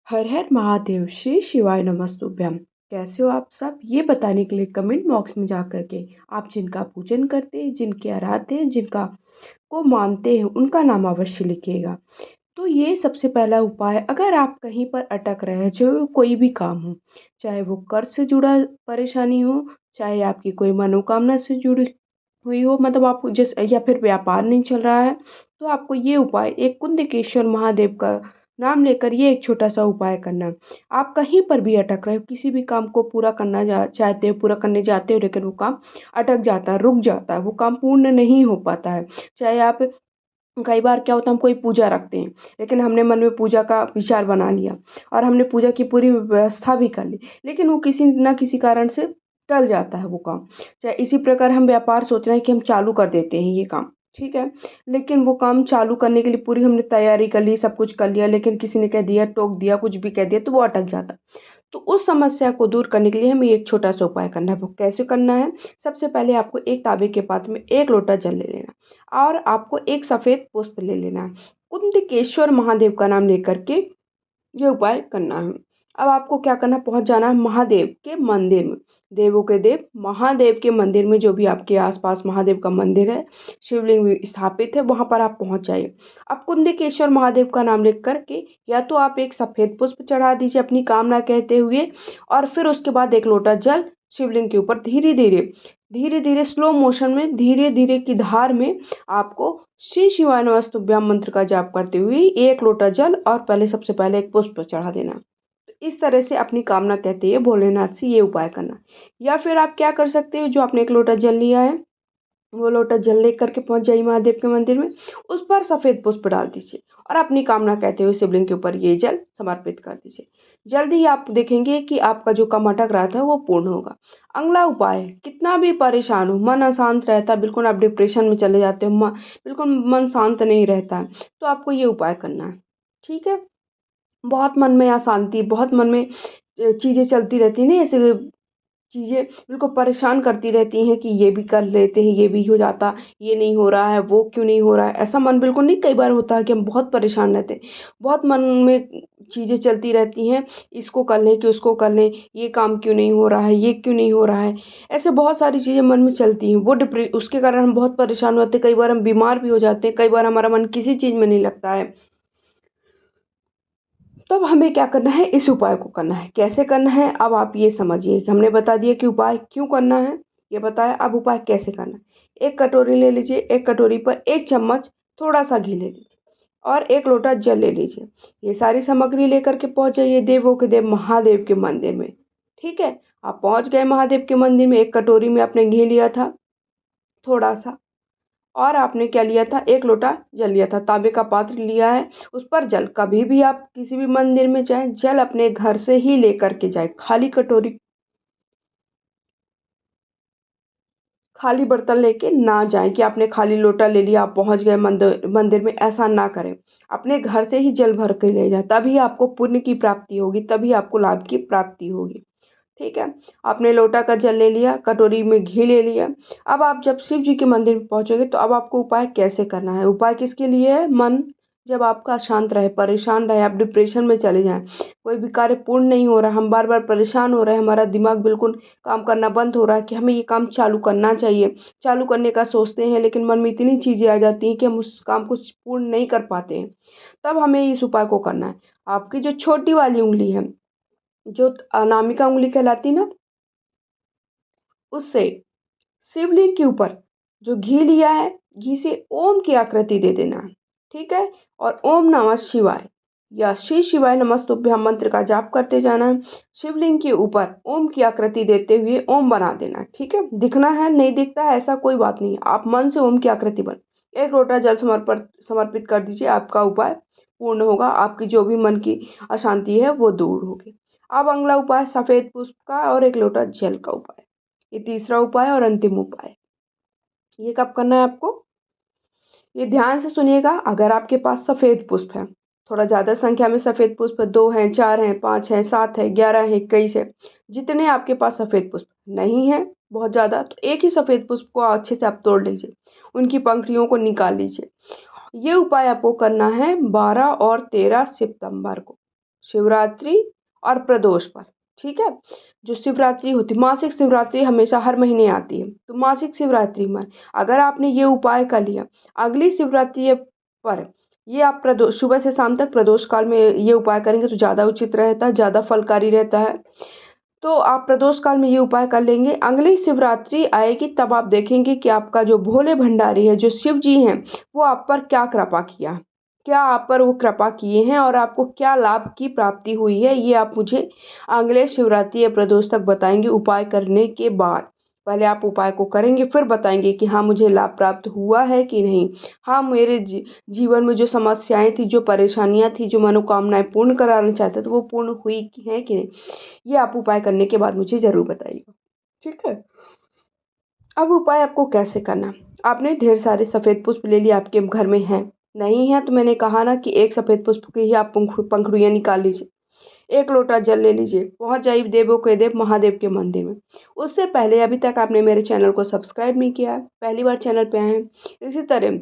हर हर महादेव, श्री शिवाय नमस्तुभ्यम। कैसे हो आप सब, ये बताने के लिए कमेंट बॉक्स में जा कर के आप जिनका पूजन करते हैं, जिनके आराध्य हैं, जिनका को मानते हैं, उनका नाम अवश्य लिखिएगा। तो ये सबसे पहला उपाय, अगर आप कहीं पर अटक रहे हैं, जो कोई भी काम हो, चाहे वो कर्ज से जुड़ा परेशानी हो, चाहे आपकी कोई मनोकामना से जुड़ी हुई हो, मतलब आप जिस या फिर व्यापार नहीं चल रहा है, तो आपको ये उपाय एक कुंदकेश्वर महादेव का नाम लेकर ये एक छोटा सा उपाय करना है। आप कहीं पर भी अटक रहे हो, किसी भी काम को पूरा करना चाहते हो, पूरा करने जाते हो, लेकिन वो काम अटक जाता है, रुक जाता है, वो काम पूर्ण नहीं हो पाता है। चाहे आप, कई बार क्या होता है, हम कोई पूजा रखते हैं, लेकिन हमने मन में पूजा का विचार बना लिया और हमने पूजा की पूरी व्यवस्था भी कर ली, लेकिन वो किसी न किसी कारण से टल जाता है वो काम। चाहे इसी प्रकार हम व्यापार सोच रहे हैं कि हम चालू कर देते हैं ये काम, ठीक है, लेकिन वो काम चालू करने के लिए पूरी हमने तैयारी कर ली, सब कुछ कर लिया, लेकिन किसी ने कह दिया, टोक दिया, कुछ भी कह दिया, तो वो अटक जाता। तो उस समस्या को दूर करने के लिए हमें एक छोटा सा उपाय करना है। वो कैसे करना है? सबसे पहले आपको एक तांबे के पात्र में एक लोटा जल ले लेना और आपको एक सफ़ेद पुष्प ले लेना है। कुंदकेश्वर महादेव का नाम लेकर के ये उपाय करना है। अब आपको क्या करना है, पहुँच जाना है महादेव के मंदिर में। देवों के देव महादेव के मंदिर में, जो भी आपके आसपास महादेव का मंदिर है, शिवलिंग भी स्थापित है, वहाँ पर आप पहुँच जाइए। अब कुंदकेश्वर महादेव का नाम लेकर के या तो आप एक सफ़ेद पुष्प चढ़ा दीजिए अपनी कामना कहते हुए, और फिर उसके बाद एक लोटा जल शिवलिंग के ऊपर धीरे धीरे स्लो मोशन में, धीरे धीरे की धार में आपको श्री शिवाय नमस्तुभ्यम मंत्र का जाप करते हुए एक लोटा जल और सबसे पहले एक पुष्प चढ़ा देना। तो इस तरह से अपनी कामना कहते हुए भोलेनाथ से ये उपाय करना। या फिर आप क्या कर सकते हो, जो आपने एक लोटा जल लिया है, वो लोटा जल लेकर के पहुंच जाइए महादेव के मंदिर में, उस पर सफ़ेद पुष्प डाल दीजिए और अपनी कामना कहते हुए शिवलिंग के ऊपर ये जल समर्पित कर दीजिए। जल्द ही आप देखेंगे कि आपका जो काम अटक रहा था वो पूर्ण होगा। अगला उपाय, कितना भी परेशान हो, मन अशांत रहता है, बिल्कुल आप डिप्रेशन में चले जाते हो, बिल्कुल मन शांत नहीं रहता है, तो आपको ये उपाय करना है, ठीक है। बहुत मन में अशांति, बहुत मन में चीज़ें चलती रहती हैं, नहीं ऐसे चीज़ें बिल्कुल परेशान करती रहती हैं कि ये भी कर लेते हैं, ये भी हो जाता, ये नहीं हो रहा है, वो क्यों नहीं हो रहा है, ऐसा मन बिल्कुल नहीं, कई बार होता है कि हम बहुत परेशान रहते हैं, बहुत मन में चीज़ें चलती रहती हैं, इसको कर लें कि उसको कर लें, ये काम क्यों नहीं हो रहा है, ये क्यों नहीं हो रहा है, ऐसे बहुत सारी चीज़ें मन में चलती हैं, वो उसके कारण हम बहुत परेशान होते हैं, कई बार हम बीमार भी हो जाते हैं, कई बार हमारा मन किसी चीज़ में नहीं लगता है। तब हमें क्या करना है, इस उपाय को करना है। कैसे करना है, अब आप ये समझिए कि हमने बता दिया कि उपाय क्यों करना है, ये बताया, अब उपाय कैसे करना है। एक कटोरी ले लीजिए, एक कटोरी पर एक चम्मच थोड़ा सा घी ले लीजिए और एक लोटा जल ले लीजिए। ये सारी सामग्री लेकर के पहुंच जाइए देवों के देव महादेव के मंदिर में, ठीक है। आप पहुंच गए महादेव के मंदिर में, एक कटोरी में आपने घी लिया था थोड़ा सा, और आपने क्या लिया था, एक लोटा जल लिया था, तांबे का पात्र लिया है, उस पर जल। कभी भी आप किसी भी मंदिर में जाएं, जल अपने घर से ही लेकर के जाएं, खाली कटोरी, खाली बर्तन लेके ना जाएं कि आपने खाली लोटा ले लिया, आप पहुंच गए मंदिर मंदिर में, ऐसा ना करें। अपने घर से ही जल भर के ले जाएं, तभी आपको पुण्य की प्राप्ति होगी, तभी आपको लाभ की प्राप्ति होगी, ठीक है। आपने लोटा का जल ले लिया, कटोरी में घी ले लिया। अब आप जब शिव जी के मंदिर में पहुंचोगे, तो अब आपको उपाय कैसे करना है। उपाय किसके लिए है? मन जब आपका शांत रहे, परेशान रहे, आप डिप्रेशन में चले जाएं, कोई भी कार्य पूर्ण नहीं हो रहा, हम बार बार परेशान हो रहे हैं, हमारा दिमाग बिल्कुल काम करना बंद हो रहा है कि हमें ये काम चालू करना चाहिए, चालू करने का सोचते हैं, लेकिन मन में इतनी चीज़ें आ जाती हैं कि हम उस काम को पूर्ण नहीं कर पाते हैं। तब हमें इस उपाय को करना है। आपकी जो छोटी वाली उंगली है, जो अनामिका उंगली कहलाती ना, उससे शिवलिंग के ऊपर जो घी लिया है, घी से ओम की आकृति दे देना है, ठीक है। और ओम नमः शिवाय या श्री शिवाय नमस्तुभ्यम मंत्र का जाप करते जाना है। शिवलिंग के ऊपर ओम की आकृति देते हुए ओम बना देना है, ठीक है। दिखना है, नहीं दिखता है, ऐसा कोई बात नहीं है, आप मन से ओम की आकृति बन, एक लोटा जल समर्पित कर दीजिए, आपका उपाय पूर्ण होगा, आपकी जो भी मन की अशांति है वो दूर होगी। अब अगला उपाय, सफ़ेद पुष्प का और एक लोटा जल का उपाय, ये तीसरा उपाय और अंतिम उपाय। ये कब करना है आपको, ये ध्यान से सुनिएगा। अगर आपके पास सफ़ेद पुष्प है, थोड़ा ज़्यादा संख्या में सफ़ेद पुष्प, 2 हैं, 4 हैं, 5 हैं, 7 है, 11 है, 21 है, जितने आपके पास सफ़ेद पुष्प नहीं है बहुत ज़्यादा, तो एक ही सफ़ेद पुष्प को अच्छे से आप तोड़ लीजिए, उनकी पंखुड़ियों को निकाल लीजिए। ये उपाय आपको करना है 12 और 13 सितंबर को, शिवरात्रि और प्रदोष पर। ठीक है, जो शिवरात्रि होती है, मासिक शिवरात्रि हमेशा हर महीने आती है, तो मासिक शिवरात्रि में अगर आपने ये उपाय कर लिया, अगली शिवरात्रि पर ये आप प्रदोष सुबह से शाम तक प्रदोष काल में ये उपाय करेंगे तो ज़्यादा उचित रहता है, ज़्यादा फलकारी रहता है। तो आप प्रदोष काल में ये उपाय कर लेंगे, अगली शिवरात्रि आएगी तब आप देखेंगे कि आपका जो भोले भंडारी है, जो शिव जी हैं, वो आप पर क्या कृपा किया, क्या आप पर वो कृपा किए हैं और आपको क्या लाभ की प्राप्ति हुई है, ये आप मुझे अगले शिवरात्रि या प्रदोष तक बताएंगे उपाय करने के बाद। पहले आप उपाय को करेंगे फिर बताएंगे कि हाँ मुझे लाभ प्राप्त हुआ है कि नहीं, हाँ मेरे जीवन में जो समस्याएं थी, जो परेशानियां थी, जो मनोकामनाएं पूर्ण कराना चाहते थे वो पूर्ण हुई हैं कि नहीं, ये आप उपाय करने के बाद मुझे ज़रूर बताइएगा। ठीक है, अब उपाय आपको कैसे करना। आपने ढेर सारे सफ़ेद पुष्प ले लिए, आपके घर में हैं, नहीं है तो मैंने कहा ना कि एक सफ़ेद पुष्प की ही आप पंखुड़ियाँ निकाल लीजिए, एक लोटा जल ले लीजिए, पहुंच जाइए देवों के देव महादेव के मंदिर में। उससे पहले अभी तक आपने मेरे चैनल को सब्सक्राइब नहीं किया है, पहली बार चैनल पे आए हैं, इसी तरह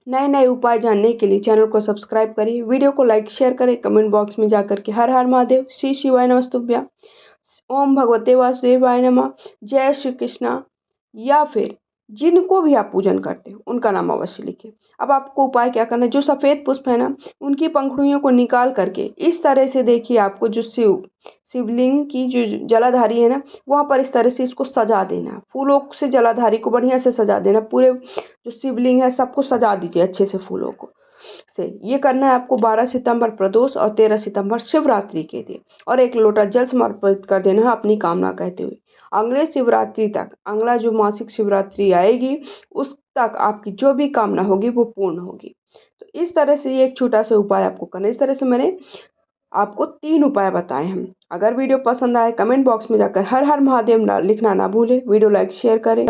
नए नए उपाय जानने के लिए चैनल को सब्सक्राइब करिए, वीडियो को लाइक शेयर करें, कमेंट बॉक्स में जाकर के हर हर महादेव, श्री शिवाय नमस्तुभ्यं, ओम भगवते वासुदेवाय नमः, जय श्री कृष्णा, या फिर जिनको भी आप पूजन करते हो उनका नाम अवश्य लिखें। अब आपको उपाय क्या करना है, जो सफ़ेद पुष्प है ना उनकी पंखुड़ियों को निकाल करके इस तरह से देखिए, आपको जो शिवलिंग की जो जलाधारी है ना वहाँ पर इस तरह से इसको सजा देना, फूलों से जलाधारी को बढ़िया से सजा देना, पूरे जो शिवलिंग है सबको सजा दीजिए अच्छे से फूलों को से। ये करना है आपको 12 सितंबर प्रदोष और 13 सितंबर शिवरात्रि के दिन, और एक लोटा जल समर्पित कर देना है अपनी कामना कहते हुए। अगले शिवरात्रि तक, अगला जो मासिक शिवरात्रि आएगी उस तक आपकी जो भी कामना होगी वो पूर्ण होगी। तो इस तरह से ये एक छोटा सा उपाय आपको करना है। इस तरह से मैंने आपको 3 उपाय बताए हैं। अगर वीडियो पसंद आए कमेंट बॉक्स में जाकर हर हर महादेव लिखना ना भूलें, वीडियो लाइक शेयर करें।